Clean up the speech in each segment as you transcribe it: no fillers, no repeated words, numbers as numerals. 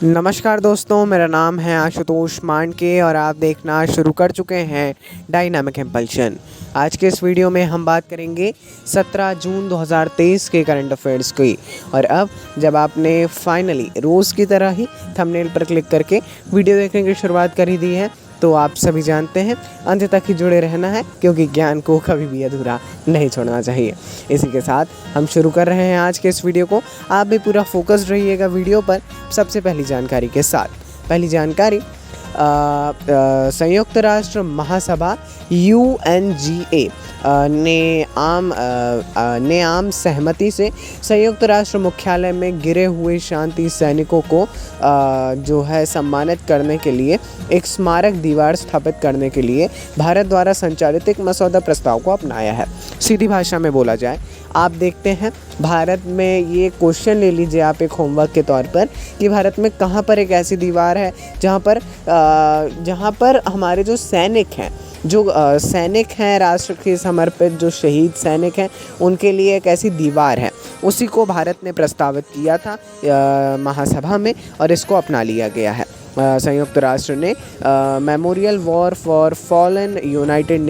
नमस्कार दोस्तों, मेरा नाम है आशुतोष मांडके और आप देखना शुरू कर चुके हैं डायनामिक इम्पल्शन। आज के इस वीडियो में हम बात करेंगे 17 जून 2023 के करंट अफेयर्स की। और अब जब आपने फाइनली रोज़ की तरह ही थंबनेल पर क्लिक करके वीडियो देखने की शुरुआत कर ही दी है, तो आप सभी जानते हैं अंत तक ही जुड़े रहना है, क्योंकि ज्ञान को कभी भी अधूरा नहीं छोड़ना चाहिए। इसी के साथ हम शुरू कर रहे हैं आज के इस वीडियो को। आप भी पूरा फोकस्ड रहिएगा वीडियो पर। सबसे पहली जानकारी के साथ पहली जानकारी, संयुक्त राष्ट्र महासभा UNGA ने आम सहमति से संयुक्त राष्ट्र मुख्यालय में गिरे हुए शांति सैनिकों को जो है सम्मानित करने के लिए एक स्मारक दीवार स्थापित करने के लिए भारत द्वारा संचालित एक मसौदा प्रस्ताव को अपनाया है। सीधी भाषा में बोला जाए, आप देखते हैं भारत में, ये क्वेश्चन ले लीजिए आप एक होमवर्क के तौर पर, कि भारत में कहाँ पर एक ऐसी दीवार है जहाँ पर हमारे जो सैनिक हैं, सैनिक हैं राष्ट्र के समर्पित, जो शहीद सैनिक हैं, उनके लिए एक ऐसी दीवार है। उसी को भारत ने प्रस्तावित किया था महासभा में और इसको अपना लिया गया है। संयुक्त राष्ट्र ने memorial war for fallen United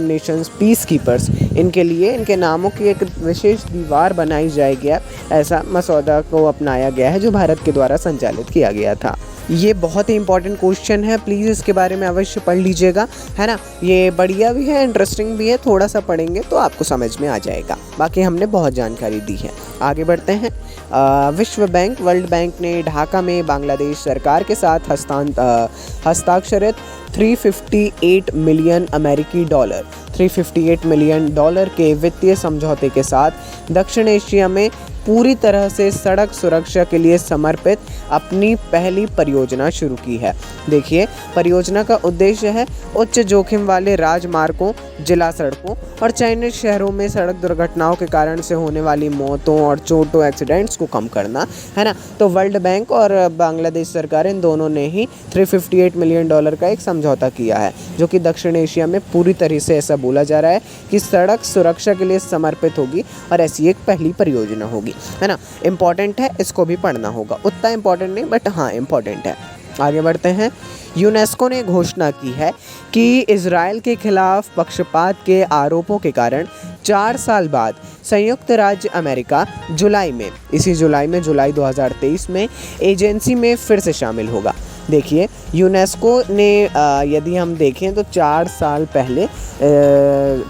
Nations peace keepers, इनके लिए इनके नामों की एक विशेष दीवार बनाई जाएगी, ऐसा मसौदा को अपनाया गया है जो भारत के द्वारा संचालित किया गया था। ये बहुत ही इंपॉर्टेंट क्वेश्चन है, प्लीज़ इसके बारे में अवश्य पढ़ लीजिएगा, है ना। ये बढ़िया भी है, इंटरेस्टिंग भी है, थोड़ा सा पढ़ेंगे तो आपको समझ में आ जाएगा। बाकी हमने बहुत जानकारी दी है। आगे बढ़ते हैं। विश्व बैंक, वर्ल्ड बैंक ने ढाका में बांग्लादेश सरकार के साथ हस्ताक्षरित 358 मिलियन अमेरिकी डॉलर 358 मिलियन डॉलर के वित्तीय समझौते के साथ दक्षिण एशिया में पूरी तरह से सड़क सुरक्षा के लिए समर्पित अपनी पहली परियोजना शुरू की है। देखिए, परियोजना का उद्देश्य है उच्च जोखिम वाले राजमार्गों, जिला सड़कों और चयनित शहरों में सड़क दुर्घटनाओं के कारण से होने वाली मौतों और चोटों, एक्सीडेंट्स को कम करना, है ना। तो वर्ल्ड बैंक और बांग्लादेश सरकार, इन दोनों ने ही 358 मिलियन डॉलर का एक समझौता किया है, जो कि दक्षिण एशिया में पूरी तरह से ऐसा बोला जा रहा है कि सड़क सुरक्षा के लिए समर्पित होगी और ऐसी एक पहली परियोजना होगी, है ना। इम्पॉर्टेंट है, इसको भी पढ़ना होगा। उतना इम्पॉर्टेंट नहीं, बट हाँ इम्पॉर्टेंट है। आगे बढ़ते हैं। यूनेस्को ने घोषणा की है कि इजराइल के खिलाफ पक्षपात के आरोपों के कारण 4 साल बाद संयुक्त राज्य अमेरिका जुलाई 2023 में एजेंसी में फिर से शामिल होगा। देखिए, यूनेस्को ने यदि हम देखें तो 4 साल पहले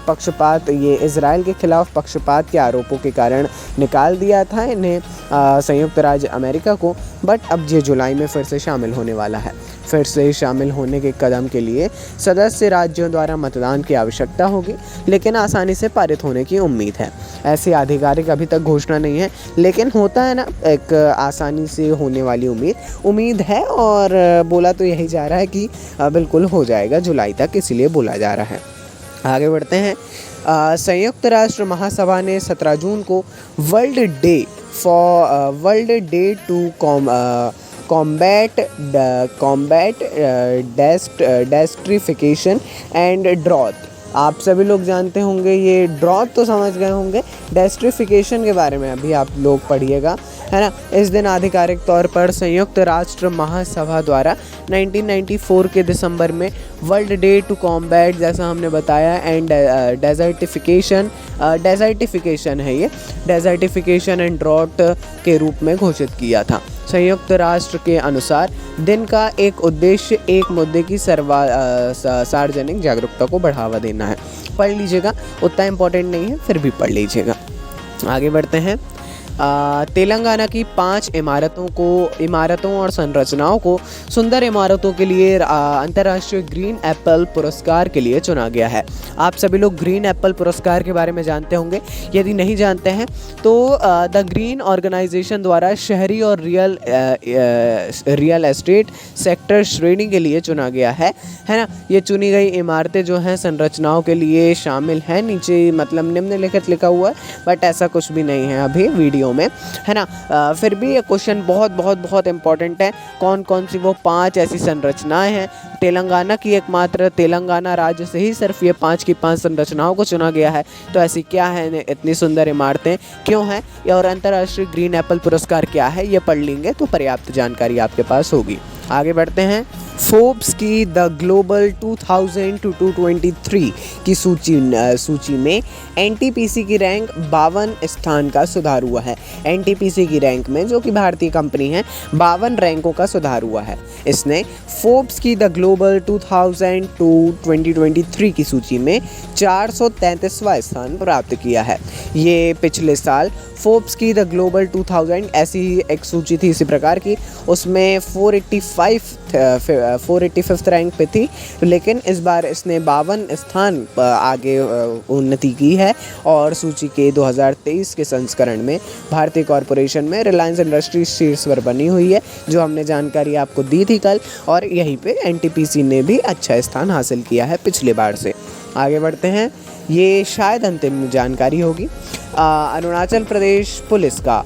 पक्षपात, ये इजराइल के खिलाफ पक्षपात के आरोपों के कारण निकाल दिया था इन्हें, संयुक्त राज्य अमेरिका को, बट अब ये जुलाई में फिर से शामिल होने वाला है। फिर से शामिल होने के कदम के लिए सदस्य राज्यों द्वारा मतदान की आवश्यकता होगी, लेकिन आसानी से पारित होने की उम्मीद है। ऐसी आधिकारिक अभी तक घोषणा नहीं है, लेकिन होता है ना, एक आसानी से होने वाली उम्मीद है, और बोला तो यही जा रहा है कि बिल्कुल हो जाएगा जुलाई तक, इसीलिए बोला जा रहा है। आगे बढ़ते हैं। संयुक्त राष्ट्र महासभा ने 17 जून को world day to combat desertification and drought. आप सभी लोग जानते होंगे, ये ड्रॉथ तो समझ गए होंगे, डेस्ट्रिफिकेशन के बारे में अभी आप लोग पढ़िएगा, है ना। इस दिन आधिकारिक तौर पर संयुक्त राष्ट्र महासभा द्वारा 1994 के दिसंबर में वर्ल्ड डे टू कॉम्बैट, जैसा हमने बताया, एंड डेजर्टिफिकेशन है ये, डेजर्टिफिकेशन एंड ड्रॉट के रूप में घोषित किया था। संयुक्त राष्ट्र के अनुसार दिन का एक उद्देश्य एक मुद्दे की सार्वजनिक जागरूकता को बढ़ावा देना है। पढ़ लीजिएगा, उतना इम्पोर्टेंट नहीं है, फिर भी पढ़ लीजिएगा। आगे बढ़ते हैं। तेलंगाना की 5 इमारतों और संरचनाओं को सुंदर इमारतों के लिए अंतर्राष्ट्रीय ग्रीन एप्पल पुरस्कार के लिए चुना गया है। आप सभी लोग ग्रीन एप्पल पुरस्कार के बारे में जानते होंगे। यदि नहीं जानते हैं तो द ग्रीन ऑर्गेनाइजेशन द्वारा शहरी और रियल एस्टेट सेक्टर श्रेणी के लिए चुना गया है ना। ये चुनी गई इमारतें जो हैं संरचनाओं के लिए शामिल हैं, नीचे मतलब निम्नलिखित लिखा हुआ है, बट ऐसा कुछ भी नहीं है अभी वीडियो वीडियो में, है ना। फिर भी ये क्वेश्चन बहुत बहुत बहुत इंपॉर्टेंट है। कौन कौन सी वो 5 ऐसी संरचनाएं हैं, तेलंगाना की एकमात्र तेलंगाना राज्य से ही सिर्फ ये 5 की 5 संरचनाओं को चुना गया है। तो ऐसी क्या है इतनी सुंदर इमारतें, क्यों हैं ये, और अंतर्राष्ट्रीय ग्रीन एप्पल पुरस्कार क्या है, ये पढ़ लेंगे तो पर्याप्त जानकारी आपके पास होगी। आगे बढ़ते हैं। फोर्ब्स की द ग्लोबल 2000 टू 2023 की सूची में एनटीपीसी की रैंक 52 स्थान का सुधार हुआ है। एनटीपीसी की रैंक में, जो कि भारतीय कंपनी है, 52 रैंकों का सुधार हुआ है। इसने फोर्ब्स की द ग्लोबल 2000 टू 2023 की सूची में 433वां स्थान प्राप्त किया है। ये पिछले साल फोर्ब्स की द ग्लोबल 2000 ऐसी ही एक सूची थी इसी प्रकार की, उसमें 485th रैंक पे थी, लेकिन इस बार इसने 52 स्थान आगे उन्नति की है। और सूची के 2023 के संस्करण में भारतीय कॉरपोरेशन में रिलायंस इंडस्ट्रीज शीर्ष पर बनी हुई है, जो हमने जानकारी आपको दी थी कल, और यहीं पे एनटीपीसी ने भी अच्छा स्थान हासिल किया है पिछले बार से। आगे बढ़ते हैं। ये शायद अंतिम जानकारी होगी। अरुणाचल प्रदेश पुलिस का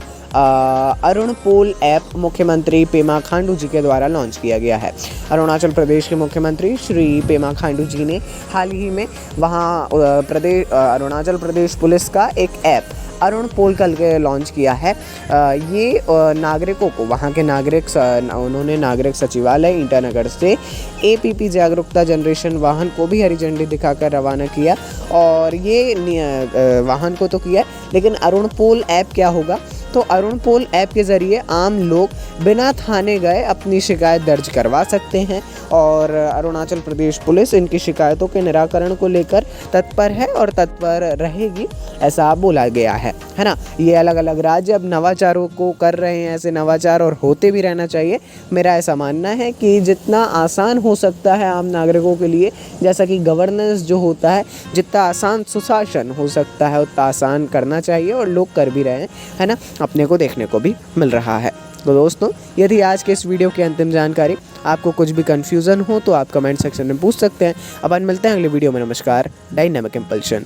अरुण पोल ऐप मुख्यमंत्री पेमा खांडू जी के द्वारा लॉन्च किया गया है। अरुणाचल प्रदेश के मुख्यमंत्री श्री पेमा खांडू जी ने हाल ही में वहाँ अरुणाचल प्रदेश पुलिस का एक ऐप अरुण पोल कल के लॉन्च किया है। ये नागरिकों को, वहाँ के उन्होंने नागरिक सचिवालय ईटानगर से एपीपी जागरूकता जनरेशन वाहन को भी हरी झंडी दिखाकर रवाना किया। और ये वाहन को तो किया, लेकिन अरुण पोल ऐप क्या होगा, तो अरुण पोल ऐप के ज़रिए आम लोग बिना थाने गए अपनी शिकायत दर्ज करवा सकते हैं। और अरुणाचल प्रदेश पुलिस इनकी शिकायतों के निराकरण को लेकर तत्पर है और तत्पर रहेगी, ऐसा बोला गया है ना। ये अलग अलग राज्य अब नवाचारों को कर रहे हैं, ऐसे नवाचार और होते भी रहना चाहिए। मेरा ऐसा मानना है कि जितना आसान हो सकता है आम नागरिकों के लिए, जैसा कि गवर्नेंस जो होता है, जितना आसान सुशासन हो सकता है उतना आसान करना चाहिए, और लोग कर भी रहे हैं, है ना। अपने को देखने को भी मिल रहा है। तो दोस्तों, यदि आज के इस वीडियो की अंतिम जानकारी, आपको कुछ भी कन्फ्यूज़न हो तो आप कमेंट सेक्शन में पूछ सकते हैं। अपन मिलते हैं अगले वीडियो में। नमस्कार। Dynamic impulsion.